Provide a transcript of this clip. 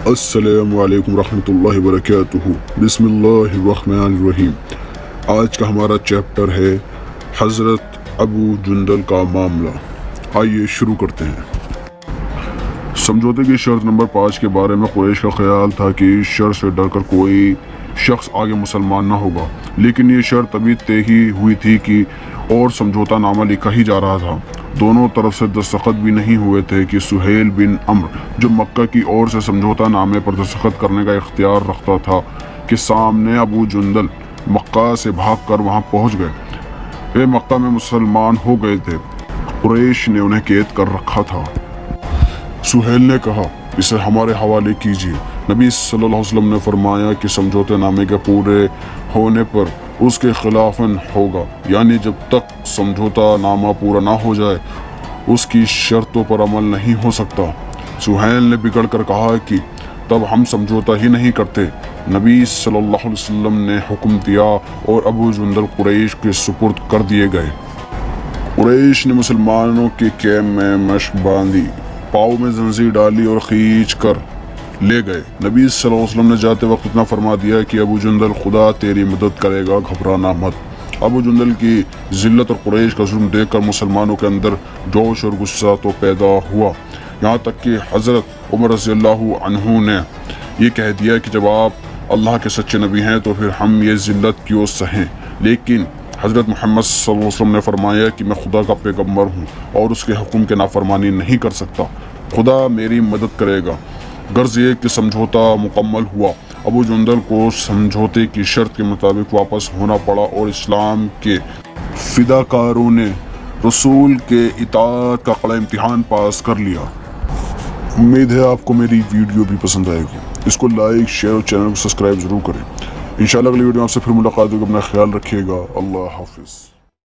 السلام علیکم ورحمۃ اللہ وبرکاتہ۔ بسم اللہ الرحمن الرحیم۔ آج کا ہمارا چیپٹر ہے حضرت ابو جندل کا معاملہ۔ آئیے شروع کرتے ہیں۔ سمجھوتے کی شرط نمبر 5 کے بارے میں قریش کا خیال تھا کہ اس شرط سے ڈر کر کوئی شخص آگے مسلمان نہ ہوگا، لیکن یہ شرط ابھی طے ہی ہوئی تھی کہ اور سمجھوتا نامہ لکھا ہی جا رہا تھا۔ دونوں طرف سے دستخط بھی نہیں ہوئے تھے کہ سہیل بن عمرو جو مکہ کی اور سے سمجھوتا نامے پر دستخط کرنے کا اختیار رکھتا تھا کہ سامنے ابو جندل مکہ سے بھاگ کر وہاں پہنچ گئے۔ وہ مکہ میں مسلمان ہو گئے تھے، قریش نے انہیں قید کر رکھا تھا۔ سہیل نے کہا اسے ہمارے حوالے کیجیے۔ نبی صلی اللہ علیہ وسلم نے فرمایا کہ سمجھوتے نامے کے پورے ہونے پر اس کے خلافاً ہوگا، یعنی جب تک سمجھوتا نامہ پورا نہ ہو جائے اس کی شرطوں پر عمل نہیں ہو سکتا۔ سہیل نے بگڑ کر کہا کہ تب ہم سمجھوتا ہی نہیں کرتے۔ نبی صلی اللہ علیہ وسلم نے حکم دیا اور ابو جندل قریش کے سپرد کر دیے گئے۔ قریش نے مسلمانوں کے کیمپ میں مشق باندھی، پاؤں میں زنجیر ڈالی اور کھینچ کر لے گئے۔ نبی صلی اللہ علیہ وسلم نے جاتے وقت اتنا فرما دیا کہ ابو جندل خدا تیری مدد کرے گا، گھبرانا مت۔ ابو جندل کی ذلت اور قریش کا ظلم دیکھ کر مسلمانوں کے اندر جوش اور غصہ تو پیدا ہوا، یہاں تک کہ حضرت عمر رضی اللہ عنہ نے یہ کہہ دیا کہ جب آپ اللہ کے سچے نبی ہیں تو پھر ہم یہ ذلت کیوں سہیں۔ لیکن حضرت محمد صلی اللہ علیہ وسلم نے فرمایا کہ میں خدا کا پیغمبر ہوں اور اس کے حکم کے نافرمانی نہیں کر سکتا، خدا میری مدد کرے گا۔ غرض یہ کہ سمجھوتا مکمل ہوا۔ ابو جندل کو سمجھوتے کی شرط کے مطابق واپس ہونا پڑا اور اسلام کے فداکاروں نے رسول کے اطاعت کا کڑا امتحان پاس کر لیا۔ امید ہے آپ کو میری ویڈیو بھی پسند آئے گی۔ اس کو لائک، شیئر اور چینل کو سبسکرائب ضرور کریں۔ انشاءاللہ اگلی ویڈیو آپ سے پھر ملاقات ہوگی۔ اپنا خیال رکھیے گا۔ اللہ حافظ۔